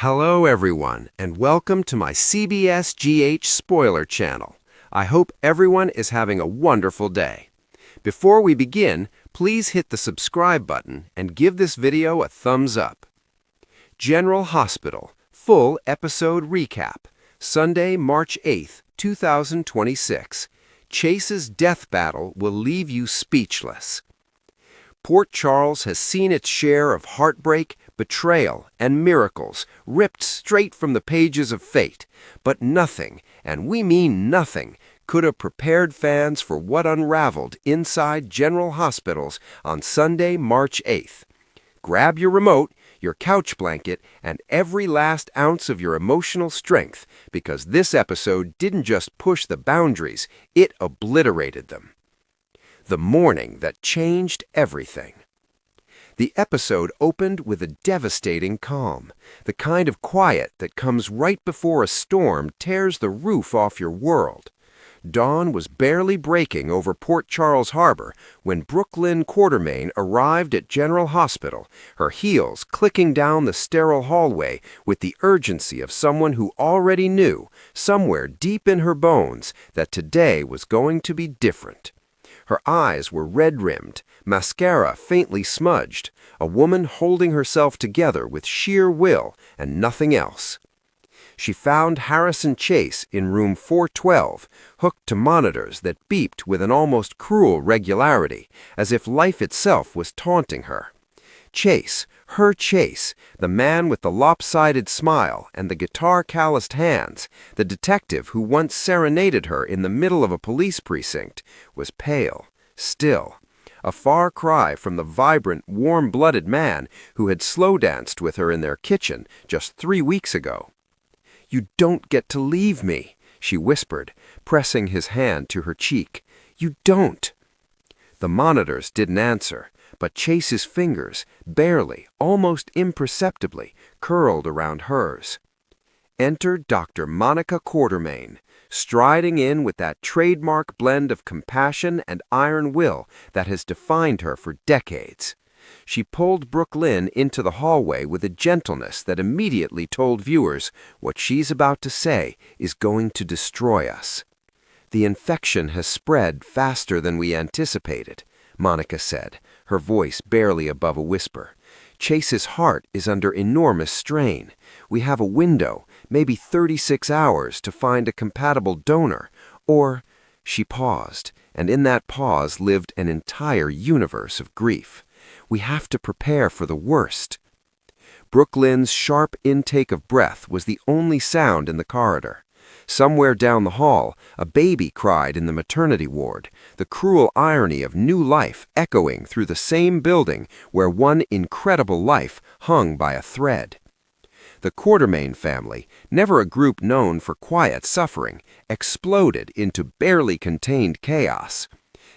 Hello everyone, and welcome to my CBS GH spoiler channel. I hope everyone is having a wonderful day. Before we begin, please hit the subscribe button and give this video a thumbs up. General Hospital, full episode recap, Sunday, March 8th, 2026. Chase's death battle will leave you speechless. Port Charles has seen its share of heartbreak, betrayal, and miracles ripped straight from the pages of fate, but nothing, and we mean nothing, could have prepared fans for what unraveled inside General Hospitals on Sunday, March 8th. Grab your remote, your couch blanket, and every last ounce of your emotional strength, because this episode didn't just push the boundaries, it obliterated them. The morning that changed everything. The episode opened with a devastating calm, the kind of quiet that comes right before a storm tears the roof off your world. Dawn was barely breaking over Port Charles Harbor when Brooklyn Quartermain arrived at General Hospital, her heels clicking down the sterile hallway with the urgency of someone who already knew, somewhere deep in her bones, that today was going to be different. Her eyes were red-rimmed, mascara faintly smudged, a woman holding herself together with sheer will and nothing else. She found Harrison Chase in room 412, hooked to monitors that beeped with an almost cruel regularity, as if life itself was taunting her. Chase, her Chase, the man with the lopsided smile and the guitar-calloused hands, the detective who once serenaded her in the middle of a police precinct, was pale, still, a far cry from the vibrant, warm-blooded man who had slow-danced with her in their kitchen just 3 weeks ago. "You don't get to leave me," she whispered, pressing his hand to her cheek. "You don't." The monitors didn't answer, but Chase's fingers, barely, almost imperceptibly, curled around hers. Enter Dr. Monica Quartermain, striding in with that trademark blend of compassion and iron will that has defined her for decades. She pulled Brooklyn into the hallway with a gentleness that immediately told viewers what she's about to say is going to destroy us. "The infection has spread faster than we anticipated," Monica said, her voice barely above a whisper. "Chase's heart is under enormous strain. We have a window, maybe 36 hours, to find a compatible donor, or—" She paused, and in that pause lived an entire universe of grief. "We have to prepare for the worst." Brooklyn's sharp intake of breath was the only sound in the corridor. Somewhere down the hall, a baby cried in the maternity ward, the cruel irony of new life echoing through the same building where one incredible life hung by a thread. The Quartermain family, never a group known for quiet suffering, exploded into barely contained chaos.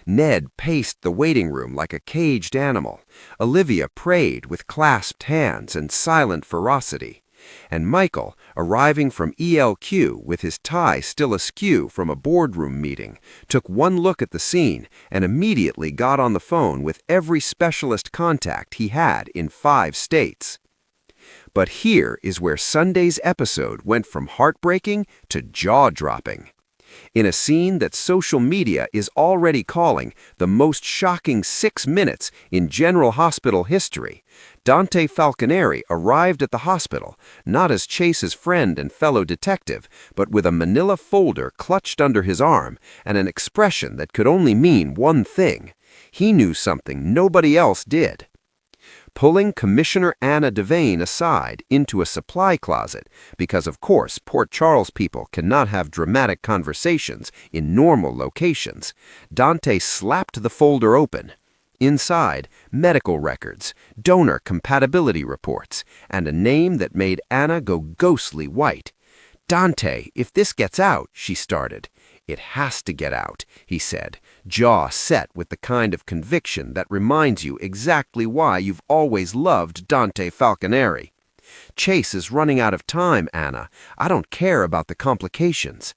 Ned paced the waiting room like a caged animal. Olivia prayed with clasped hands and silent ferocity. And Michael, arriving from ELQ with his tie still askew from a boardroom meeting, took one look at the scene and immediately got on the phone with every specialist contact he had in 5 states. But here is where Sunday's episode went from heartbreaking to jaw-dropping. In a scene that social media is already calling the most shocking 6 minutes in General Hospital history, Dante Falconeri arrived at the hospital, not as Chase's friend and fellow detective, but with a manila folder clutched under his arm and an expression that could only mean one thing. He knew something nobody else did. Pulling Commissioner Anna Devane aside into a supply closet, because of course Port Charles people cannot have dramatic conversations in normal locations, Dante slapped the folder open. Inside, medical records, donor compatibility reports, and a name that made Anna go ghostly white. "Dante, if this gets out," she started. "It has to get out," he said, jaw set with the kind of conviction that reminds you exactly why you've always loved Dante Falconeri. "Chase is running out of time, Anna. I don't care about the complications."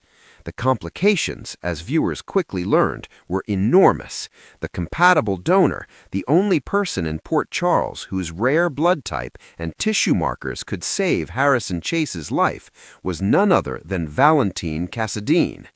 The complications, as viewers quickly learned, were enormous. The compatible donor, the only person in Port Charles whose rare blood type and tissue markers could save Harrison Chase's life, was none other than Valentin Cassadine.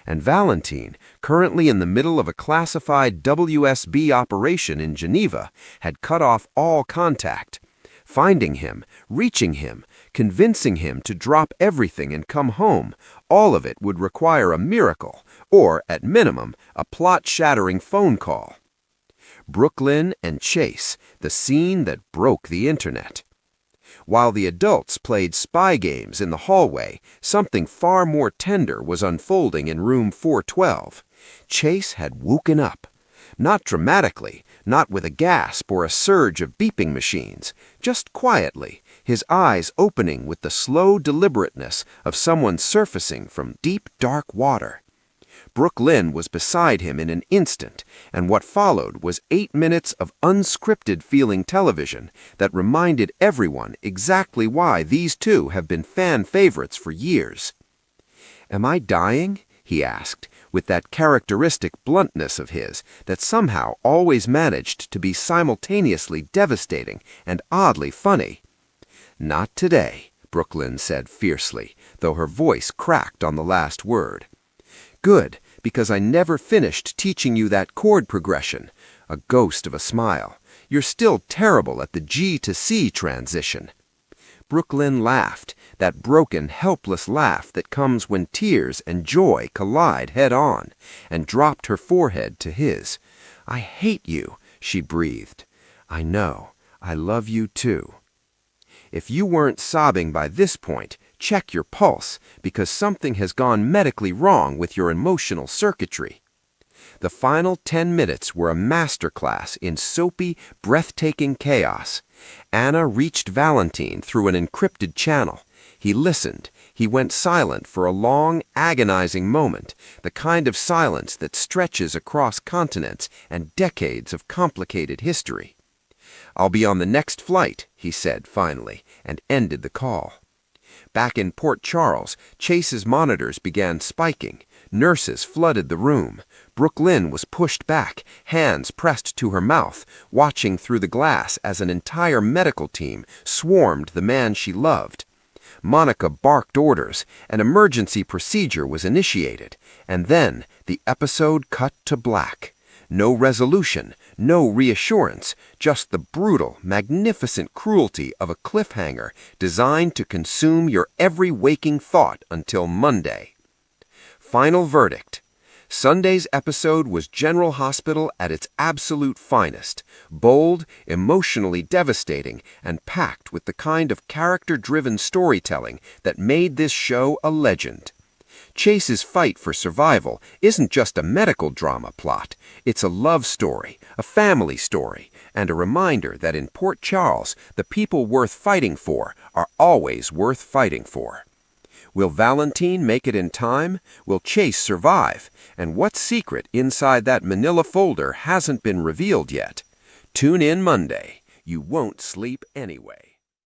And Valentin, currently in the middle of a classified WSB operation in Geneva, had cut off all contact. Finding him, reaching him, convincing him to drop everything and come home, all of it would require a miracle, or, at minimum, a plot-shattering phone call. Brooklyn and Chase, the scene that broke the internet. While the adults played spy games in the hallway, something far more tender was unfolding in room 412. Chase had woken up. Not dramatically, not with a gasp or a surge of beeping machines, just quietly, his eyes opening with the slow deliberateness of someone surfacing from deep, dark water. Brooklyn was beside him in an instant, and what followed was 8 minutes of unscripted feeling television that reminded everyone exactly why these two have been fan favorites for years. "Am I dying?" he asked, with that characteristic bluntness of his that somehow always managed to be simultaneously devastating and oddly funny. "Not today," Brooklyn said fiercely, though her voice cracked on the last word. "Good, because I never finished teaching you that chord progression." A ghost of a smile. "You're still terrible at the G to C transition." Brooklyn laughed, that broken, helpless laugh that comes when tears and joy collide head-on, and dropped her forehead to his. "I hate you," she breathed. "I know. I love you too." If you weren't sobbing by this point, check your pulse, because something has gone medically wrong with your emotional circuitry. The final 10 minutes were a masterclass in soapy, breathtaking chaos. Anna reached Valentin through an encrypted channel. He listened. He went silent for a long, agonizing moment, the kind of silence that stretches across continents and decades of complicated history. "I'll be on the next flight," he said finally, and ended the call. Back in Port Charles, Chase's monitors began spiking. Nurses flooded the room. Brooklyn was pushed back, hands pressed to her mouth, watching through the glass as an entire medical team swarmed the man she loved. Monica barked orders. An emergency procedure was initiated, and then the episode cut to black. No resolution, no reassurance, just the brutal, magnificent cruelty of a cliffhanger designed to consume your every waking thought until Monday. Final verdict. Sunday's episode was General Hospital at its absolute finest, bold, emotionally devastating, and packed with the kind of character-driven storytelling that made this show a legend. Chase's fight for survival isn't just a medical drama plot. It's a love story, a family story, and a reminder that in Port Charles, the people worth fighting for are always worth fighting for. Will Valentin make it in time? Will Chase survive? And what secret inside that manila folder hasn't been revealed yet? Tune in Monday. You won't sleep anyway.